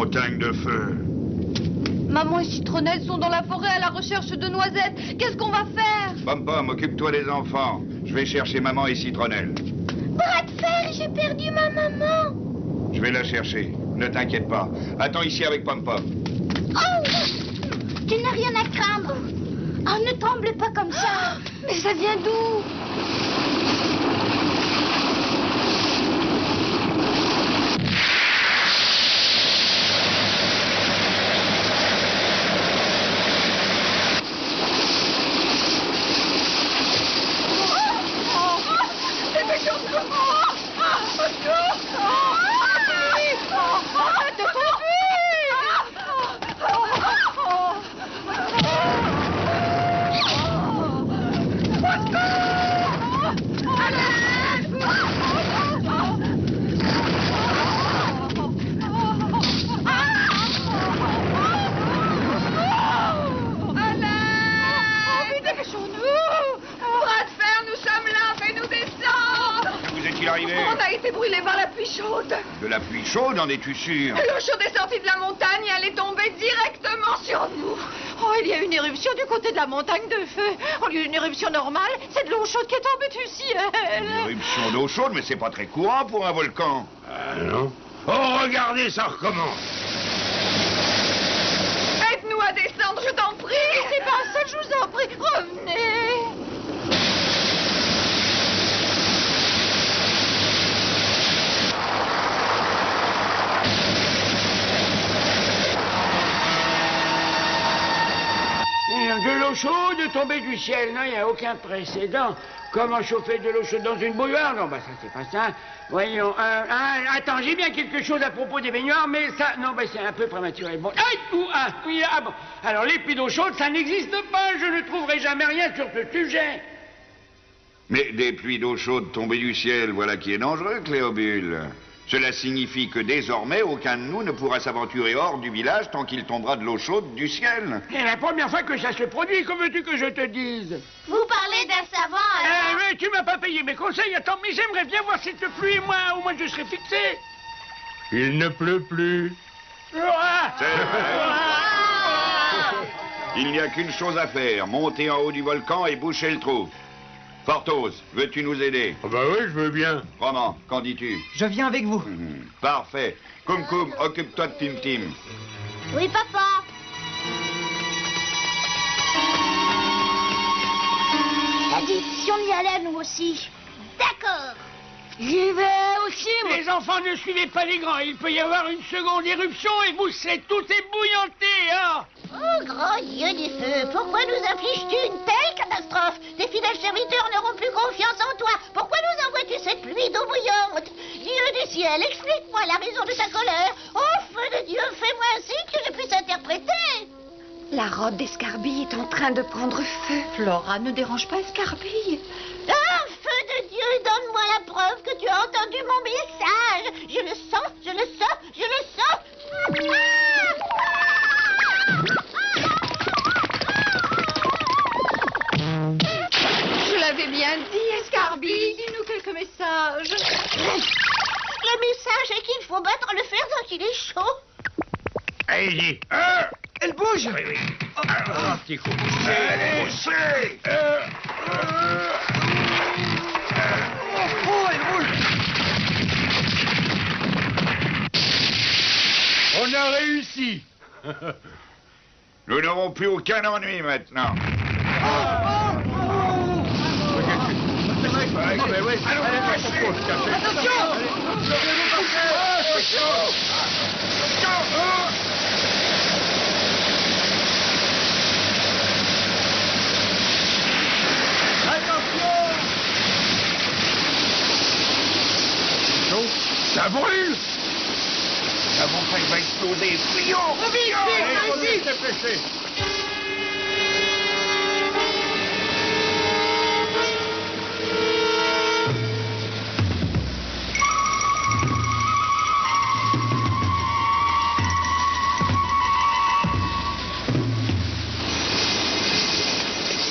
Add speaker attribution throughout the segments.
Speaker 1: montagne de feu.
Speaker 2: Maman et Citronnelle sont dans la forêt à la recherche de noisettes. Qu'est-ce qu'on va faire?
Speaker 1: Pom-Pom, occupe-toi des enfants. Je vais chercher maman et Citronnelle.
Speaker 3: Bras de fer, j'ai perdu ma maman.
Speaker 1: Je vais la chercher. Ne t'inquiète pas. Attends ici avec Pom-Pom.
Speaker 3: Oh, tu n'as rien à craindre. Oh, ne tremble pas comme ça.
Speaker 2: Mais ça vient d'où? On a été brûlés par la pluie chaude.
Speaker 1: De la pluie chaude, en es-tu sûr?
Speaker 2: L'eau chaude est sortie de la montagne et elle est tombée directement sur nous. Oh, il y a une éruption du côté de la montagne de feu. Au lieu d'une éruption normale, c'est de l'eau chaude qui est tombée du ciel.
Speaker 1: Une éruption d'eau chaude, mais c'est pas très courant pour un volcan.
Speaker 4: Ah non. Oh, regardez, ça recommence.
Speaker 2: Aide-nous à descendre, je t'en prie. C'est pas ça, je vous en prie. Revenez.
Speaker 4: De l'eau chaude tombée du ciel, non, il n'y a aucun précédent. Comment chauffer de l'eau chaude dans une bouilloire? Non, bah ça c'est pas ça. Voyons, attends, j'ai bien quelque chose à propos des baignoires, mais ça, non, bah c'est un peu prématuré. Bon, oui, ah bon. Alors les puits d'eau chaude, ça n'existe pas, je ne trouverai jamais rien sur ce sujet.
Speaker 1: Mais des pluies d'eau chaude tombées du ciel, voilà qui est dangereux, Cléobule. Cela signifie que désormais, aucun de nous ne pourra s'aventurer hors du village tant qu'il tombera de l'eau chaude du ciel.
Speaker 4: C'est la première fois que ça se produit, que veux-tu que je te dise?
Speaker 3: Vous parlez d'un savant, alors?
Speaker 4: Mais tu m'as pas payé mes conseils, attends, mais j'aimerais bien voir cette pluie, moi, au moins je serai fixé.
Speaker 5: Il ne pleut plus.
Speaker 1: C'est vrai. Il n'y a qu'une chose à faire, monter en haut du volcan et boucher le trou. Porthos, veux-tu nous aider?
Speaker 5: Ah bah oui, je veux bien.
Speaker 1: Roman, qu'en dis-tu?
Speaker 6: Je viens avec vous.
Speaker 1: Parfait. Koum Koum, occupe-toi de Tim Tim.
Speaker 3: Oui, papa. Vas-y, si on y allait, nous aussi. D'accord. J'y vais aussi, moi.
Speaker 4: Les enfants, ne suivez pas les grands, il peut y avoir une seconde éruption et vous serez tout ébouillantés, hein?
Speaker 3: Oh, grand Dieu du feu, pourquoi nous infliges-tu une telle catastrophe? Tes fidèles serviteurs n'auront plus confiance en toi. Pourquoi nous envoies-tu cette pluie d'eau bouillante? Dieu du ciel, explique-moi la raison de ta colère. Oh, feu de Dieu, fais-moi ainsi que je puisse interpréter.
Speaker 2: La robe d'Escarbille est en train de prendre feu. Flora, ne dérange pas Escarbille.
Speaker 3: Ah, feu de Dieu, donne-moi la preuve que tu as entendu mon message. Je le sens, je le sens, je le sens.
Speaker 2: Je l'avais bien dit, Escarbille. Dis-nous quelques messages.
Speaker 3: plus sage est qu'il faut battre le fer tant qu'il est chaud.
Speaker 5: Allez-y.
Speaker 6: Elle bouge.
Speaker 5: Oui, oui. Un petit coup. Allez, poussez.
Speaker 6: Oh, elle roule.
Speaker 5: On a réussi.
Speaker 1: Nous n'aurons plus aucun ennui maintenant.
Speaker 5: Ça brûle.
Speaker 1: La montagne va exploser. Fuyons!
Speaker 5: Allez, dépêchez.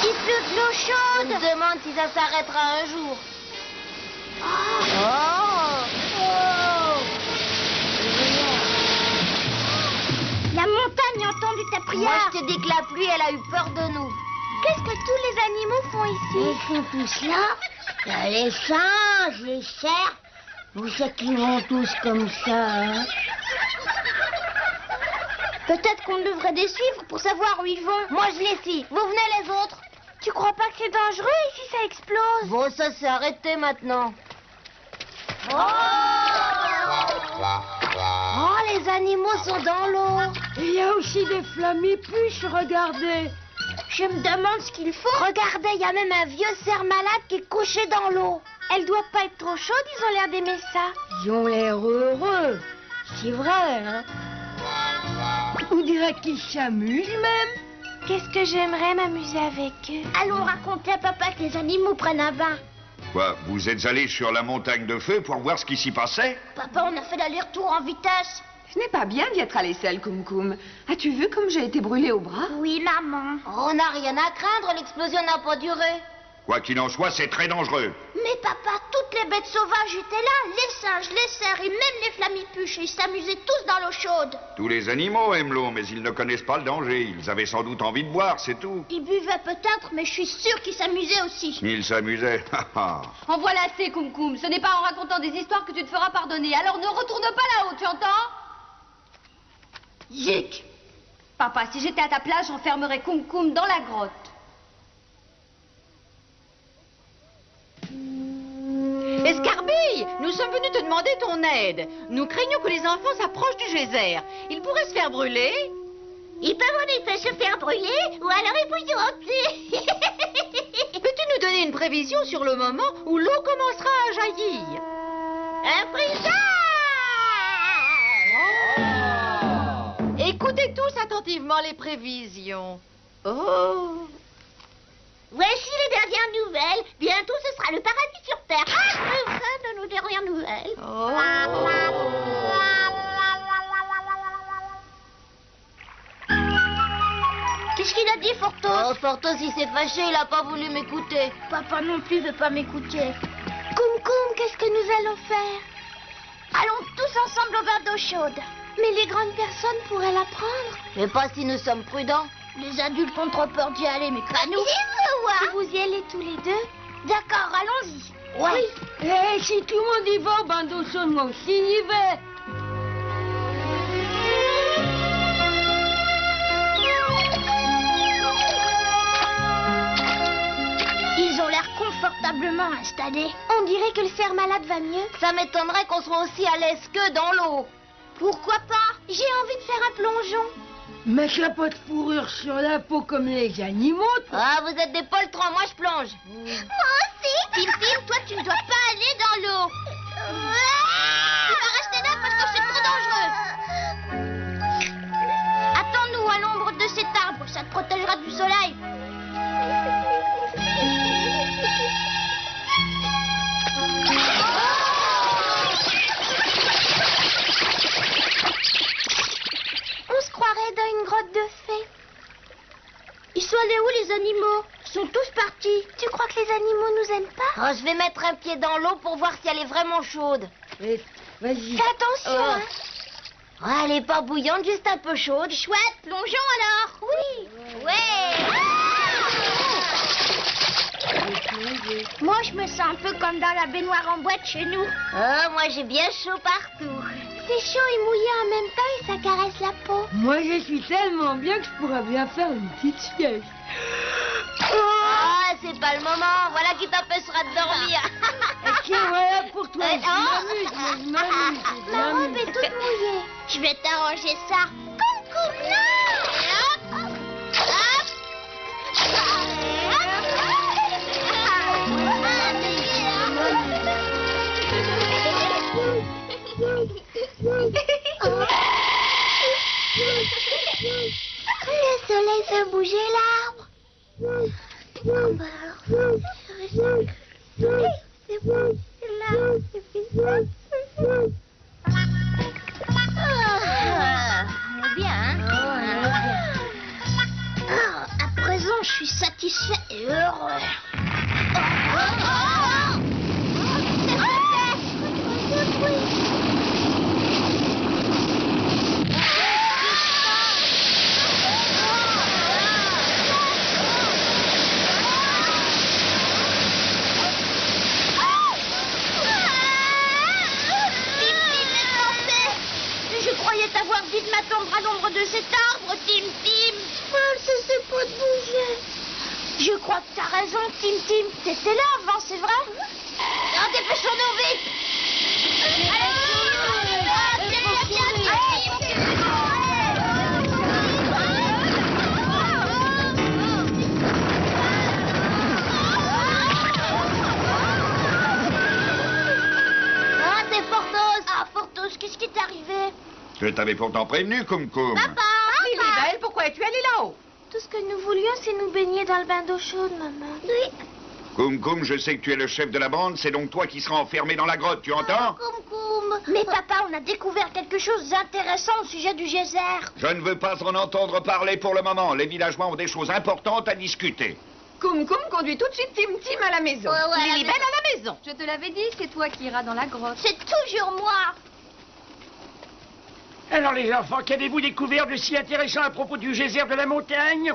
Speaker 3: Il pleut de l'eau chaude. Je me demande si ça s'arrêtera un jour. La montagne a entendu ta prière. Moi, je te dis que la pluie, elle a eu peur de nous. Qu'est-ce que tous les animaux font ici? Ils font tous là. Les singes, les cerfs. Vous savez qu'ils vont tous comme ça, hein? Peut-être qu'on devrait les suivre pour savoir où ils vont. Moi, je les suis. Vous venez les autres. Tu crois pas que c'est dangereux ici, ça explose? Bon, ça s'est arrêté maintenant. Oh, les animaux sont dans l'eau.
Speaker 4: Il y a aussi des flammipuches, regardez.
Speaker 3: Je me demande ce qu'il faut. Regardez, il y a même un vieux cerf malade qui est couché dans l'eau. Elle doit pas être trop chaude, ils ont l'air d'aimer ça.
Speaker 4: Ils ont l'air heureux. C'est vrai, hein? On dirait qu'ils s'amusent même.
Speaker 3: Qu'est-ce que j'aimerais m'amuser avec eux. Allons raconter à papa que les animaux prennent un bain.
Speaker 1: Quoi, vous êtes allé sur la montagne de feu pour voir ce qui s'y passait?
Speaker 3: Papa, on a fait l'aller-retour en vitesse.
Speaker 2: Ce n'est pas bien d'y être allé seul, Koum Koum. As-tu vu comme j'ai été brûlée au bras?
Speaker 3: Oui, maman. On n'a rien à craindre, l'explosion n'a pas duré.
Speaker 1: Quoi qu'il en soit, c'est très dangereux.
Speaker 3: Mais papa, toutes les bêtes sauvages étaient là. Les singes, les cerfs et même les flammipuches. Ils s'amusaient tous dans l'eau chaude.
Speaker 1: Tous les animaux aiment l'eau, mais ils ne connaissent pas le danger. Ils avaient sans doute envie de boire, c'est tout.
Speaker 3: Ils buvaient peut-être, mais je suis sûre qu'ils s'amusaient aussi.
Speaker 1: Ils s'amusaient.
Speaker 2: En voilà assez, Koum Koum. Ce n'est pas en racontant des histoires que tu te feras pardonner. Alors ne retourne pas là-haut, tu entends?
Speaker 3: Zut!
Speaker 2: Papa, si j'étais à ta place, j'enfermerais Koum Koum dans la grotte.
Speaker 7: Escarbille, nous sommes venus te demander ton aide. Nous craignons que les enfants s'approchent du geyser. Ils pourraient se faire brûler.
Speaker 3: Ils peuvent en effet se faire brûler ou alors ébouillanter.
Speaker 7: Peux-tu nous donner une prévision sur le moment où l'eau commencera à jaillir?
Speaker 3: Un brisard!
Speaker 7: Écoutez tous attentivement les prévisions. Oh!
Speaker 3: Voici les dernières nouvelles. Bientôt, ce sera le paradis sur Terre. Ah, c'est fin de nos dernières nouvelles. Qu'est-ce qu'il a dit, Fortos? Oh, Fortos, il s'est fâché, il a pas voulu m'écouter. Papa non plus veut pas m'écouter. Koum Koum, qu'est-ce que nous allons faire? Allons tous ensemble au bain d'eau chaude. Mais les grandes personnes pourraient la prendre. Mais pas si nous sommes prudents. Les adultes ont trop peur d'y aller, mais pas nous. Si vous y allez tous les deux? D'accord, allons-y.
Speaker 4: Oui. Et si tout le monde y va au bain d'eau chaude, moi aussi y vais.
Speaker 3: Ils ont l'air confortablement installés. On dirait que le cerf malade va mieux. Ça m'étonnerait qu'on soit aussi à l'aise que dans l'eau. Pourquoi pas? J'ai envie de faire un plongeon.
Speaker 4: Mettre la peau de fourrure sur la peau comme les animaux.
Speaker 3: Ah, vous êtes des poltrons, moi je plonge. Moi aussi. Tim, toi tu ne dois pas aller dans l'eau. Tu vas rester là parce que c'est trop dangereux. Attends-nous à l'ombre de cet arbre, ça te protégera du soleil. On se croirait dans une grotte de fées. Ils sont allés où les animaux? Ils sont tous partis. Tu crois que les animaux nous aiment pas? Oh, je vais mettre un pied dans l'eau pour voir si elle est vraiment chaude.
Speaker 4: Et
Speaker 3: Vas-y. Fais attention, hein. Oh, elle est pas bouillante, juste un peu chaude. Chouette, plongeons alors. Oui. Ouais. Moi, je me sens un peu comme dans la baignoire en boîte chez nous. Oh, moi, j'ai bien chaud partout. C'est chaud et mouillé en même temps et ça caresse la peau.
Speaker 6: Moi, je suis tellement bien que je pourrais bien faire une petite sieste.
Speaker 3: Ah, c'est pas le moment. Voilà qui t'empêchera de dormir.
Speaker 6: Ok, voilà pour toi. Je m'amuse.
Speaker 3: Ma robe est toute mouillée. Je vais t'arranger ça. Coucou, non. Le soleil fait bouger l'arbre. C'est bon, c'est là, c'est fini. On est bien, hein? À présent, je suis satisfait et heureux. T'avoir dit de m'attendre à l'ombre de cet arbre, Tim Tim. C'est pas de bouger. Je crois que t'as raison, Tim Tim. T'étais là avant, c'est vrai? Non, dépêchons-nous vite. Ah, c'est Porthos. Ah, Porthos, qu'est-ce qui t'est arrivé?
Speaker 1: Je t'avais pourtant prévenu, Koum Koum.
Speaker 3: Papa!
Speaker 7: Lily Belle, pourquoi es-tu allée là-haut?
Speaker 3: Tout ce que nous voulions, c'est nous baigner dans le bain d'eau chaude, maman. Oui.
Speaker 1: Koum Koum, je sais que tu es le chef de la bande, c'est donc toi qui seras enfermé dans la grotte, tu entends?
Speaker 3: Koum Koum. Mais papa, on a découvert quelque chose d'intéressant au sujet du geyser.
Speaker 1: Je ne veux pas en entendre parler pour le moment. Les villageois ont des choses importantes à discuter.
Speaker 2: Koum Koum conduit tout de suite Tim Tim à la maison.
Speaker 7: Lily Belle à la maison.
Speaker 2: Je te l'avais dit, c'est toi qui iras dans la grotte.
Speaker 3: C'est toujours moi.
Speaker 4: Alors les enfants, qu'avez-vous découvert de si intéressant à propos du geyser de la montagne?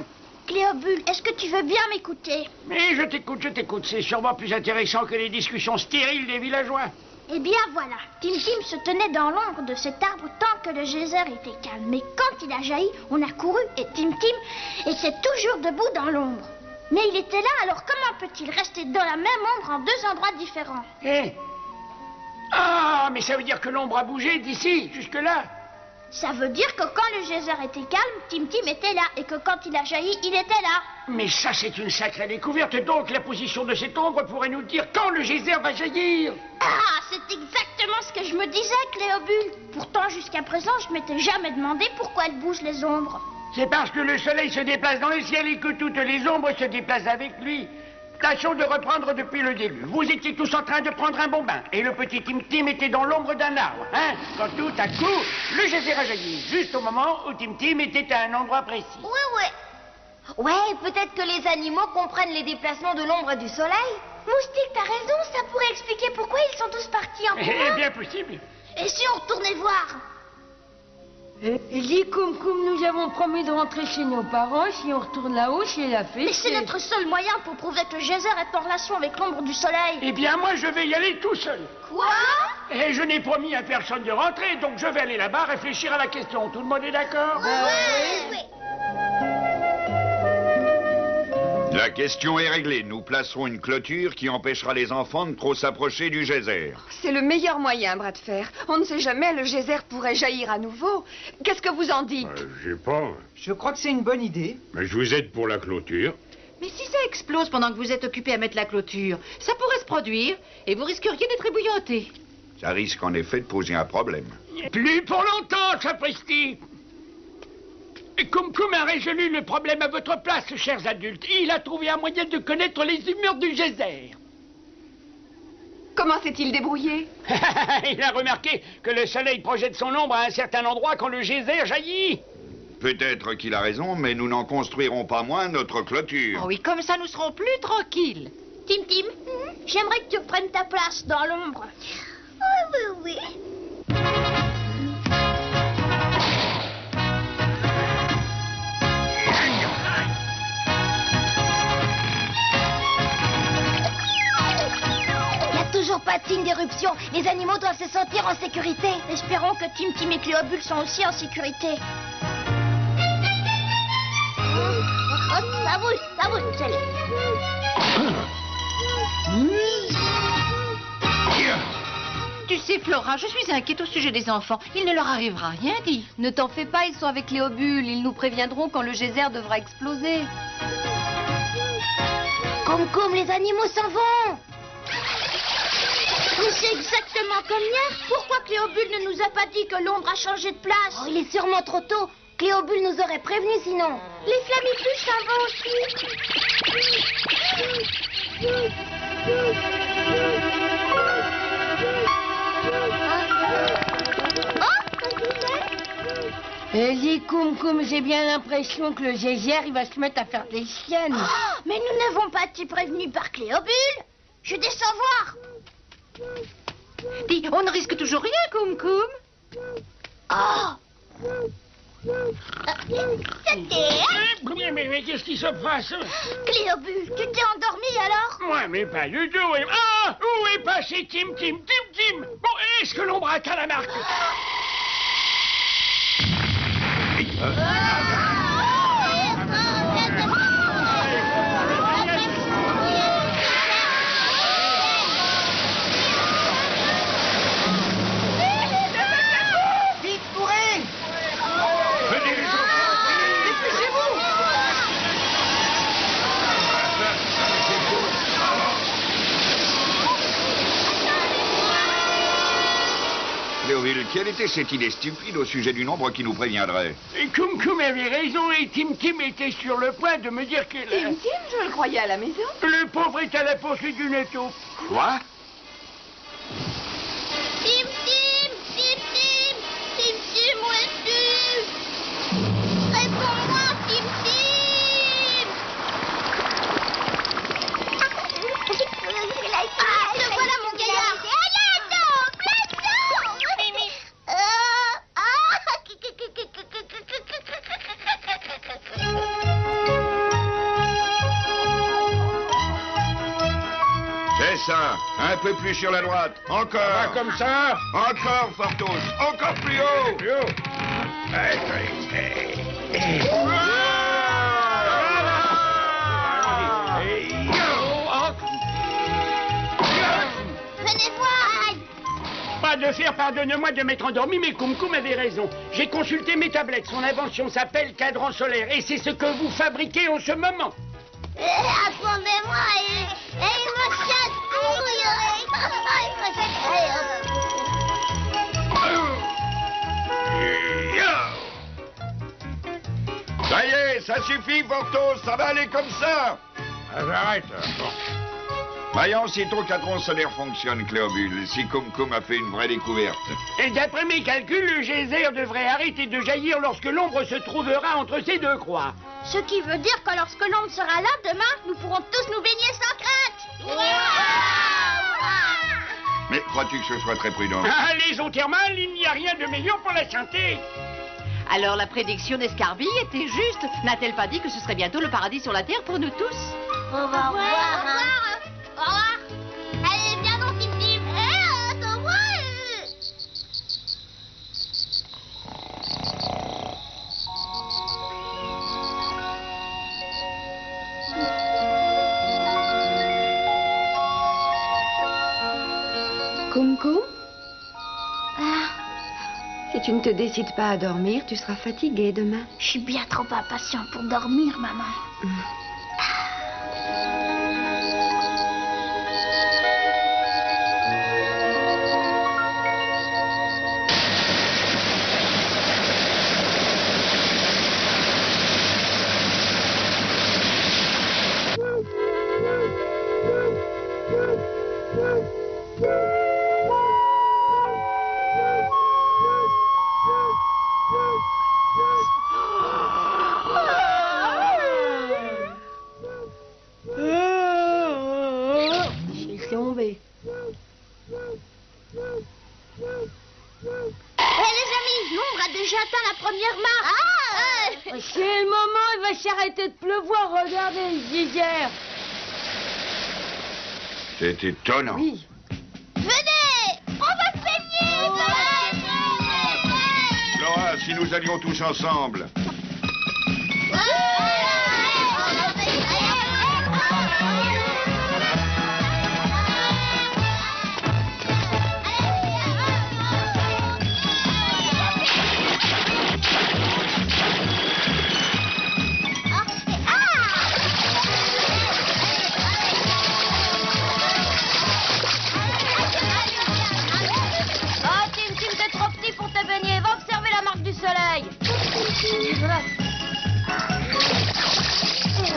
Speaker 3: Cléobule, est-ce que tu veux bien m'écouter?
Speaker 4: Mais je t'écoute. C'est sûrement plus intéressant que les discussions stériles des villageois.
Speaker 3: Eh bien voilà, Tim Tim se tenait dans l'ombre de cet arbre tant que le geyser était calme. Mais quand il a jailli, on a couru et Tim Tim était toujours debout dans l'ombre. Mais il était là, alors comment peut-il rester dans la même ombre en deux endroits différents?
Speaker 4: Ah, mais ça veut dire que l'ombre a bougé d'ici jusque-là.
Speaker 3: Ça veut dire que quand le geyser était calme, Tim Tim était là, et que quand il a jailli, il était là.
Speaker 4: Mais ça, c'est une sacrée découverte. Donc, la position de cette ombre pourrait nous dire quand le geyser va jaillir.
Speaker 3: Ah, c'est exactement ce que je me disais, Cléobule. Pourtant, jusqu'à présent, je m'étais jamais demandé pourquoi elles bougent les ombres.
Speaker 4: C'est parce que le soleil se déplace dans le ciel et que toutes les ombres se déplacent avec lui. Tâchons de reprendre depuis le début. Vous étiez tous en train de prendre un bon bain et le petit Tim Tim était dans l'ombre d'un arbre, hein? Quand tout à coup, le geyser a jailli, juste au moment où Tim Tim était à un endroit précis.
Speaker 3: Ouais, peut-être que les animaux comprennent les déplacements de l'ombre et du soleil. Moustique, t'as raison, ça pourrait expliquer pourquoi ils sont tous partis en courant.
Speaker 4: Eh bien possible.
Speaker 3: Et si on retournait voir?
Speaker 6: Dis, Koum Koum, nous avons promis de rentrer chez nos parents si on retourne là-haut chez la fée.
Speaker 3: Mais c'est notre seul moyen pour prouver que le geyser est en relation avec l'ombre du soleil.
Speaker 4: Eh bien, moi, je vais y aller tout seul.
Speaker 3: Quoi?
Speaker 4: Et je n'ai promis à personne de rentrer, donc je vais aller là-bas réfléchir à la question. Tout le monde est d'accord?
Speaker 3: Oui.
Speaker 1: La question est réglée. Nous placerons une clôture qui empêchera les enfants de trop s'approcher du geyser.
Speaker 2: C'est le meilleur moyen, bras de fer. On ne sait jamais, le geyser pourrait jaillir à nouveau. Qu'est-ce que vous en dites?
Speaker 5: Je sais pas.
Speaker 8: Je crois que c'est une bonne idée.
Speaker 5: Mais je vous aide pour la clôture.
Speaker 7: Mais si ça explose pendant que vous êtes occupé à mettre la clôture, ça pourrait se produire et vous risqueriez d'être ébouillanté.
Speaker 1: Ça risque en effet de poser un problème.
Speaker 4: Plus pour longtemps, sapristi. Koum Koum a résolu le problème à votre place, chers adultes. Il a trouvé un moyen de connaître les humeurs du geyser.
Speaker 2: Comment s'est-il débrouillé?
Speaker 4: Il a remarqué que le soleil projette son ombre à un certain endroit quand le geyser jaillit.
Speaker 1: Peut-être qu'il a raison, mais nous n'en construirons pas moins notre clôture.
Speaker 7: Oh oui, comme ça nous serons plus tranquilles.
Speaker 3: Tim Tim, j'aimerais que tu reprennes ta place dans l'ombre. Oui. toujours pas de signe d'éruption. Les animaux doivent se sentir en sécurité. Espérons que Tim Tim et Cléobule sont aussi en sécurité. Ça bouge, allez.
Speaker 2: Tu sais, Flora, je suis inquiète au sujet des enfants. Il ne leur arrivera rien, dis.
Speaker 6: Ne t'en fais pas, ils sont avec Cléobule. Ils nous préviendront quand le geyser devra exploser.
Speaker 3: Comme les animaux s'en vont. Mais c'est exactement comme hier. Pourquoi Cléobule ne nous a pas dit que l'ombre a changé de place? Oh, il est sûrement trop tôt. Cléobule nous aurait prévenu sinon. Les flammifuges s'en vont aussi.
Speaker 6: Dis, Koum, j'ai bien l'impression que le geyser, il va se mettre à faire des siennes.
Speaker 3: Oh, mais nous n'avons pas été prévenus par Cléobule. Je descends voir.
Speaker 2: Dis, on ne risque toujours rien, Koum.
Speaker 3: Oh!
Speaker 4: Mais qu'est-ce qui se passe?
Speaker 3: Cléobule, tu t'es endormi alors?
Speaker 4: Moi, mais pas du tout. Ah! Où est passé Tim? Bon, est-ce que l'ombre atteint la marque?
Speaker 8: Vite, courez!
Speaker 1: Venez, les enfants,
Speaker 8: Dépêchez-vous!
Speaker 1: Cléobule, quelle était cette idée stupide au sujet du nombre qui nous préviendrait?
Speaker 4: Koum avait raison et Tim était sur le point de me dire que...
Speaker 2: Tim, je le croyais à la maison.
Speaker 4: Le pauvre est à la poursuite d'une taupe.
Speaker 1: Quoi?
Speaker 3: Tim, où es-tu? Réponds-moi, Tim. Ah, te voilà, mon gaillard.
Speaker 1: C'est ça. Un peu plus sur la droite. Encore.
Speaker 4: Pas comme ça.
Speaker 1: Encore, Fortos. Encore plus haut.
Speaker 4: Plus haut.
Speaker 3: Venez voir.
Speaker 4: Pas de faire, pardonne-moi de m'être endormi, mais Koum avait raison. J'ai consulté mes tablettes. Son invention s'appelle cadran solaire et c'est ce que vous fabriquez en ce moment.
Speaker 3: Attendez-moi et il me chatouille.
Speaker 1: Ça y est, ça suffit, Fortos. Ça va aller comme ça.
Speaker 5: J'arrête.
Speaker 1: Voyons si ton cadran solaire fonctionne, Cléobule. Si Koum a fait une vraie découverte.
Speaker 4: Et d'après mes calculs, le geyser devrait arrêter de jaillir lorsque l'ombre se trouvera entre ces deux croix.
Speaker 3: Ce qui veut dire que lorsque l'ombre sera là, demain, nous pourrons tous nous baigner sans crainte.
Speaker 1: Mais crois-tu que ce soit très prudent?
Speaker 4: Ah, les eaux thermales, il n'y a rien de meilleur pour la santé.
Speaker 7: Alors la prédiction d'Escarbille était juste. N'a-t-elle pas dit que ce serait bientôt le paradis sur la terre pour nous tous?
Speaker 3: Au revoir. Au revoir. Allez, viens donc, Tim. Attends-moi.
Speaker 6: Koum? Si tu ne te décides pas à dormir, tu seras fatiguée demain.
Speaker 3: Je suis bien trop impatient pour dormir, maman.
Speaker 6: J'ai tombé.
Speaker 3: Les amis, l'ombre a déjà atteint la première marque.
Speaker 6: C'est le moment, il va s'arrêter de pleuvoir. Regardez le geyser.
Speaker 1: C'est étonnant.
Speaker 6: Oui.
Speaker 1: si nous allions tous ensemble.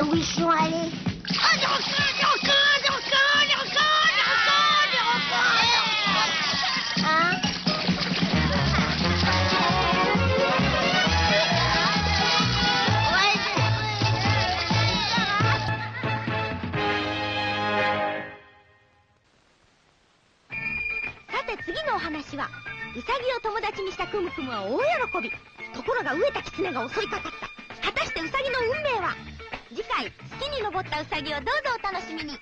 Speaker 3: Où ils sont allés? Hein?
Speaker 9: さて次のお話は、ウサギを友達にしたクムクムは大喜び。ところが飢えたキツネが襲いかかった。果たしてウサギの運命は？次回、月に登ったウサギをどうぞお楽しみに。